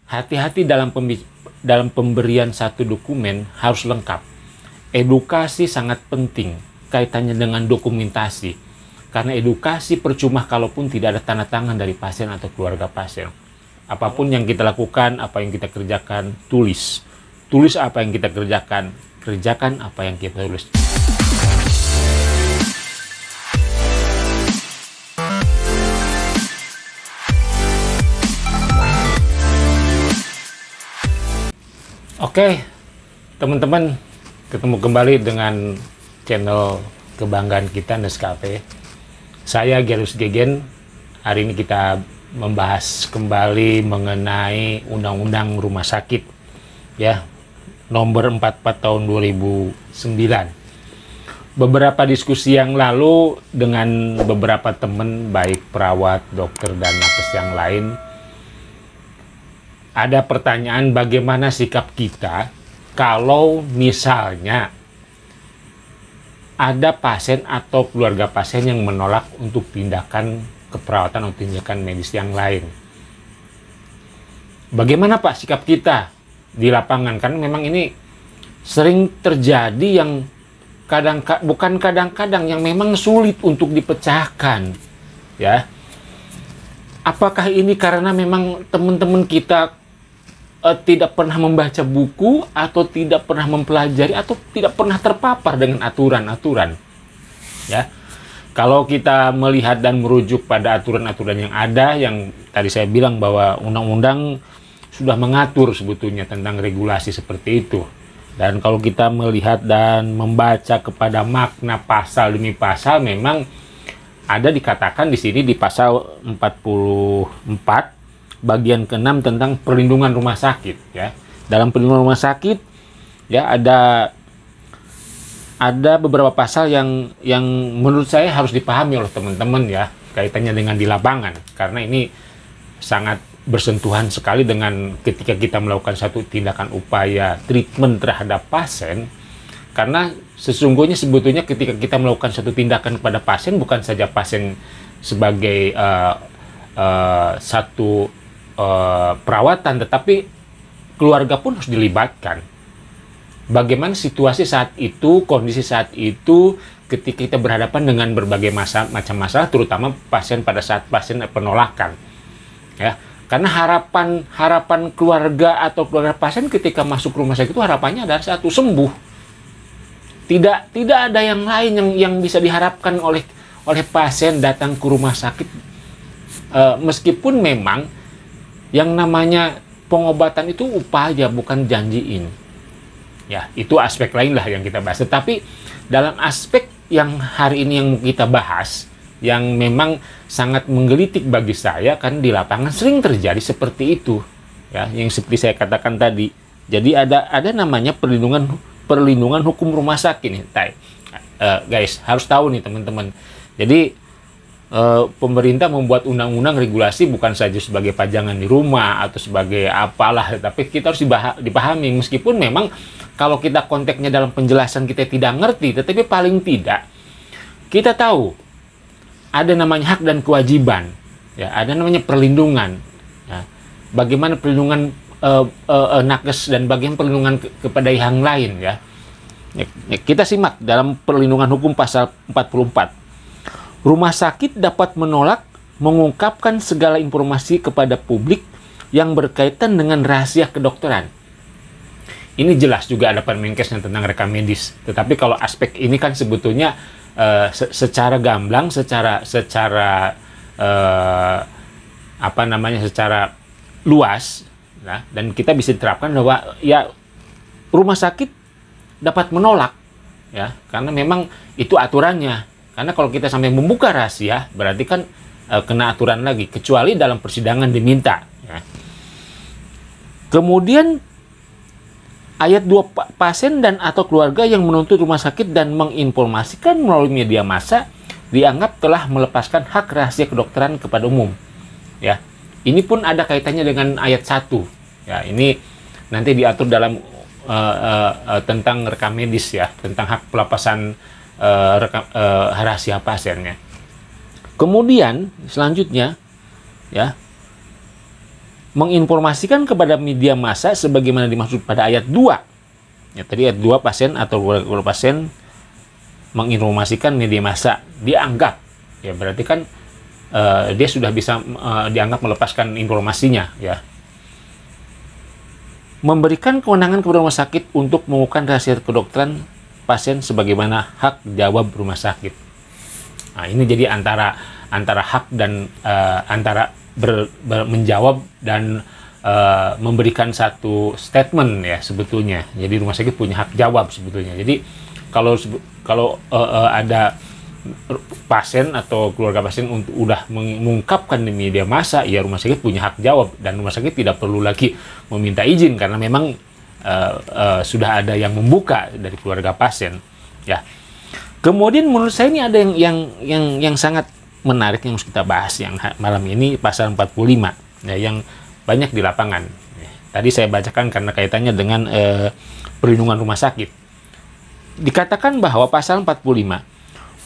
hati-hati dalam pemberian satu dokumen harus lengkap. Edukasi sangat penting kaitannya dengan dokumentasi. Karena edukasi percuma kalaupun tidak ada tanda tangan dari pasien atau keluarga pasien. Apapun yang kita lakukan, apa yang kita kerjakan, tulis. Tulis apa yang kita kerjakan, kerjakan apa yang kita tulis. Oke, teman-teman, ketemu kembali dengan channel kebanggaan kita, Nescafe. Saya Gerus Gegen. Hari ini kita membahas kembali mengenai Undang-Undang Rumah Sakit, ya, nomor 44 tahun 2009. Beberapa diskusi yang lalu dengan beberapa teman, baik perawat, dokter, dan nakes yang lain, ada pertanyaan bagaimana sikap kita kalau misalnya ada pasien atau keluarga pasien yang menolak untuk tindakan keperawatan atau tindakan medis yang lain. Bagaimana Pak sikap kita di lapangan? Kan memang ini sering terjadi yang bukan kadang-kadang yang memang sulit untuk dipecahkan, ya. Apakah ini karena memang teman-teman kita tidak pernah membaca buku, atau tidak pernah mempelajari, atau tidak pernah terpapar dengan aturan-aturan, ya? Kalau kita melihat dan merujuk pada aturan-aturan yang ada, yang tadi saya bilang bahwa undang-undang sudah mengatur sebetulnya tentang regulasi seperti itu. Dan kalau kita melihat dan membaca kepada makna pasal demi pasal, memang ada dikatakan di sini di pasal 44 bagian ke-6 tentang perlindungan rumah sakit, ya. Dalam perlindungan rumah sakit, ya, ada beberapa pasal yang menurut saya harus dipahami oleh teman-teman, ya, kaitannya dengan di lapangan, karena ini sangat bersentuhan sekali dengan ketika kita melakukan satu tindakan upaya treatment terhadap pasien. Karena sesungguhnya sebetulnya ketika kita melakukan satu tindakan kepada pasien, bukan saja pasien sebagai satu perawatan, tetapi keluarga pun harus dilibatkan. Bagaimana situasi saat itu, kondisi saat itu, ketika kita berhadapan dengan berbagai macam masalah, terutama pasien pada saat pasien penolakan, ya. Karena harapan keluarga atau keluarga pasien ketika masuk rumah sakit itu harapannya adalah satu, sembuh. Tidak ada yang lain yang bisa diharapkan oleh pasien datang ke rumah sakit, meskipun memang yang namanya pengobatan itu upaya, bukan janjiin. Ya, itu aspek lain lah yang kita bahas. Tetapi dalam aspek yang hari ini yang kita bahas, yang memang sangat menggelitik bagi saya, kan di lapangan sering terjadi seperti itu, ya, yang seperti saya katakan tadi. Jadi ada namanya perlindungan hukum rumah sakit nih, guys, harus tahu nih teman-teman. Jadi pemerintah membuat undang-undang regulasi bukan saja sebagai pajangan di rumah atau sebagai apalah, tapi kita harus dipahami, meskipun memang kalau kita konteksnya dalam penjelasan kita tidak ngerti, tetapi paling tidak kita tahu ada namanya hak dan kewajiban, ya, ada namanya perlindungan, ya. Bagaimana perlindungan nakes dan bagaimana perlindungan kepada yang lain, ya. Kita simak dalam perlindungan hukum pasal 44. Rumah sakit dapat menolak mengungkapkan segala informasi kepada publik yang berkaitan dengan rahasia kedokteran. Ini jelas juga ada Permenkesnya tentang rekam medis. Tetapi kalau aspek ini kan sebetulnya secara gamblang, secara luas, nah, dan kita bisa diterapkan bahwa ya rumah sakit dapat menolak, ya, karena memang itu aturannya. Karena kalau kita sampai membuka rahasia, berarti kan kena aturan lagi, kecuali dalam persidangan diminta, ya. Kemudian ayat 2, pasien dan atau keluarga yang menuntut rumah sakit dan menginformasikan melalui media massa dianggap telah melepaskan hak rahasia kedokteran kepada umum, ya. Ini pun ada kaitannya dengan ayat 1, ya. Ini nanti diatur dalam tentang rekam medis, ya, tentang hak pelepasan rahasia pasiennya. Kemudian selanjutnya, ya, menginformasikan kepada media massa sebagaimana dimaksud pada ayat 2. Ya, tadi ayat 2, pasien atau keluarga pasien menginformasikan media massa, dianggap, ya berarti kan dia sudah bisa dianggap melepaskan informasinya, ya. Memberikan kewenangan kepada rumah sakit untuk mengungkapkan rahasia kedokteran pasien sebagaimana hak jawab rumah sakit. Nah, ini jadi antara hak dan antara menjawab dan memberikan satu statement, ya sebetulnya. Jadi rumah sakit punya hak jawab sebetulnya. Jadi kalau ada pasien atau keluarga pasien untuk udah mengungkapkan di media massa, ya rumah sakit punya hak jawab, dan rumah sakit tidak perlu lagi meminta izin karena memang sudah ada yang membuka dari keluarga pasien, ya. Kemudian menurut saya ini ada yang sangat menarik yang harus kita bahas yang malam ini, pasal 45, ya, yang banyak di lapangan. Tadi saya bacakan karena kaitannya dengan perlindungan rumah sakit. Dikatakan bahwa pasal 45,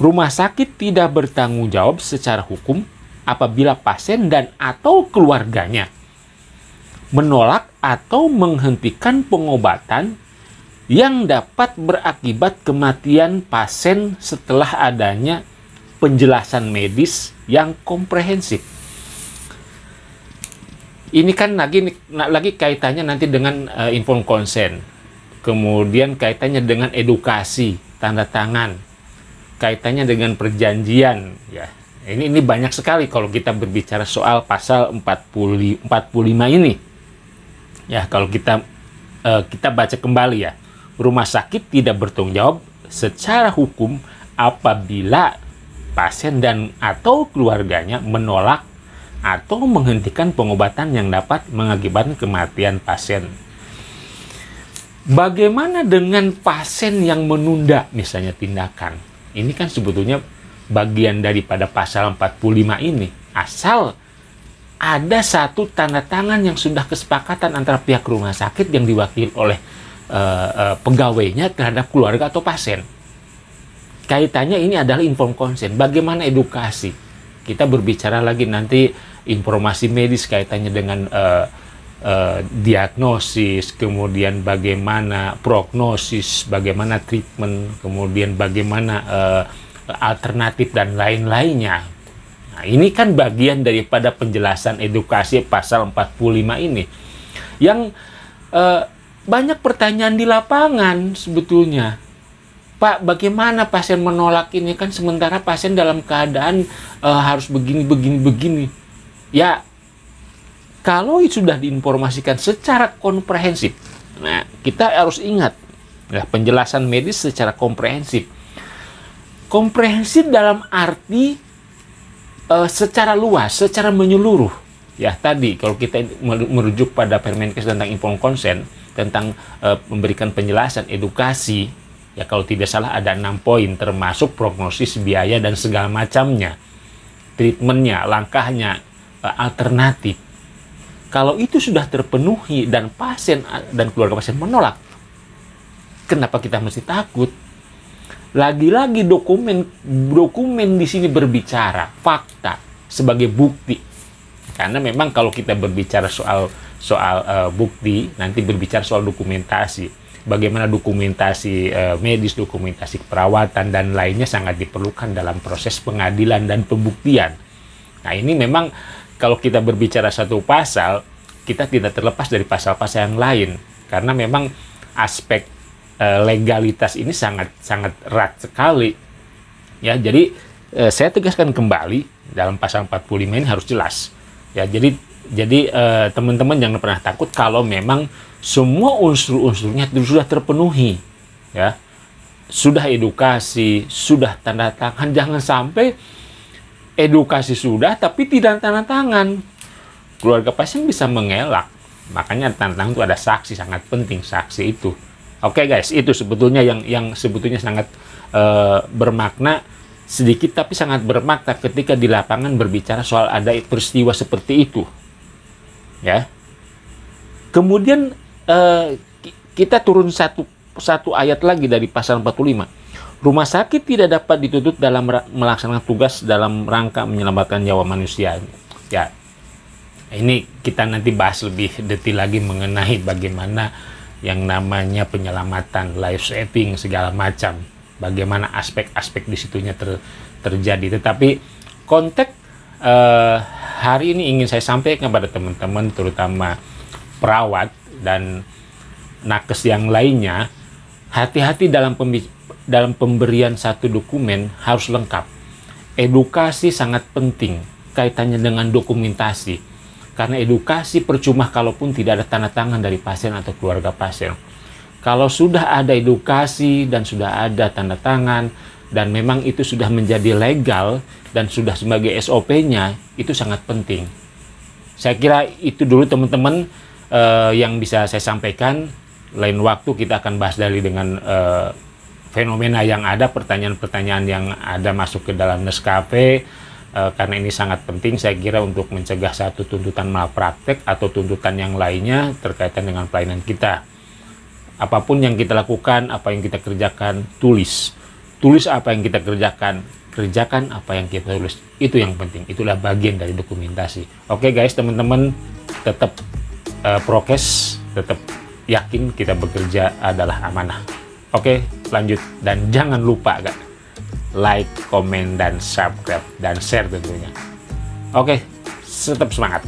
rumah sakit tidak bertanggung jawab secara hukum apabila pasien dan atau keluarganya menolak atau menghentikan pengobatan yang dapat berakibat kematian pasien setelah adanya penjelasan medis yang komprehensif. Ini kan lagi kaitannya nanti dengan informed consent, kemudian kaitannya dengan edukasi, tanda tangan, kaitannya dengan perjanjian, ya. Ini banyak sekali kalau kita berbicara soal pasal 45 ini. Ya, kalau kita baca kembali, ya. Rumah sakit tidak bertanggung jawab secara hukum apabila pasien dan atau keluarganya menolak atau menghentikan pengobatan yang dapat mengakibatkan kematian pasien. Bagaimana dengan pasien yang menunda misalnya tindakan? Ini kan sebetulnya bagian daripada pasal 45 ini. Asal ada satu tanda tangan yang sudah kesepakatan antara pihak rumah sakit yang diwakili oleh pegawainya terhadap keluarga atau pasien. Kaitannya ini adalah informed consent. Bagaimana edukasi? Kita berbicara lagi nanti informasi medis kaitannya dengan diagnosis, kemudian bagaimana prognosis, bagaimana treatment, kemudian bagaimana alternatif dan lain-lainnya. Nah, ini kan bagian daripada penjelasan edukasi pasal 45 ini. Yang banyak pertanyaan di lapangan sebetulnya. Pak, bagaimana pasien menolak ini? Kan sementara pasien dalam keadaan harus begini. Ya, kalau sudah diinformasikan secara komprehensif, nah kita harus ingat, ya, penjelasan medis secara komprehensif. Komprehensif dalam arti secara luas, secara menyeluruh. Ya, tadi kalau kita merujuk pada Permenkes tentang informed consent, tentang memberikan penjelasan, edukasi, ya kalau tidak salah ada 6 poin, termasuk prognosis, biaya, dan segala macamnya. Treatmentnya, langkahnya, alternatif. Kalau itu sudah terpenuhi dan pasien dan keluarga pasien menolak, kenapa kita mesti takut? Lagi-lagi dokumen di sini berbicara fakta sebagai bukti. Karena memang kalau kita berbicara soal bukti, nanti berbicara soal dokumentasi. Bagaimana dokumentasi medis, dokumentasi perawatan, dan lainnya sangat diperlukan dalam proses pengadilan dan pembuktian. Nah, ini memang kalau kita berbicara satu pasal, kita tidak terlepas dari pasal-pasal yang lain. Karena memang aspek legalitas ini sangat erat sekali. Ya, jadi saya tegaskan kembali, dalam pasal 45 ini harus jelas. Ya, jadi teman-teman jangan pernah takut kalau memang semua unsur-unsurnya sudah terpenuhi, ya, sudah edukasi, sudah tanda tangan. Jangan sampai edukasi sudah tapi tidak tanda tangan, keluarga pasien bisa mengelak. Makanya tanda tangan itu ada saksi, sangat penting saksi itu. Oke guys, itu sebetulnya yang sebetulnya sangat bermakna, sedikit tapi sangat bermakna ketika di lapangan berbicara soal ada peristiwa seperti itu, ya. Kemudian kita turun satu ayat lagi dari pasal 45. Rumah sakit tidak dapat dituntut dalam melaksanakan tugas dalam rangka menyelamatkan nyawa manusia. Ya, Ini kita nanti bahas lebih detail lagi mengenai bagaimana yang namanya penyelamatan, life saving segala macam, bagaimana aspek-aspek di situnya terjadi. Tetapi konteks hari ini ingin saya sampaikan kepada teman-teman, terutama perawat dan nakes yang lainnya, hati-hati dalam pemberian satu dokumen harus lengkap. Edukasi sangat penting kaitannya dengan dokumentasi. Karena edukasi percuma kalaupun tidak ada tanda tangan dari pasien atau keluarga pasien. Kalau sudah ada edukasi dan sudah ada tanda tangan, dan memang itu sudah menjadi legal dan sudah sebagai SOP-nya, itu sangat penting. Saya kira itu dulu teman-teman yang bisa saya sampaikan. Lain waktu kita akan bahas dari dengan fenomena yang ada, pertanyaan-pertanyaan yang ada masuk ke dalam Nescafe. Karena ini sangat penting saya kira untuk mencegah satu tuntutan malpraktek atau tuntutan yang lainnya terkaitan dengan pelayanan kita. Apapun yang kita lakukan, apa yang kita kerjakan, tulis apa yang kita kerjakan apa yang kita tulis. Itu yang penting, itulah bagian dari dokumentasi. Oke guys, teman-teman, tetap prokes, tetap yakin kita bekerja adalah amanah. Oke, lanjut, dan jangan lupa like, komen, dan subscribe, dan share tentunya. Oke, tetap semangat.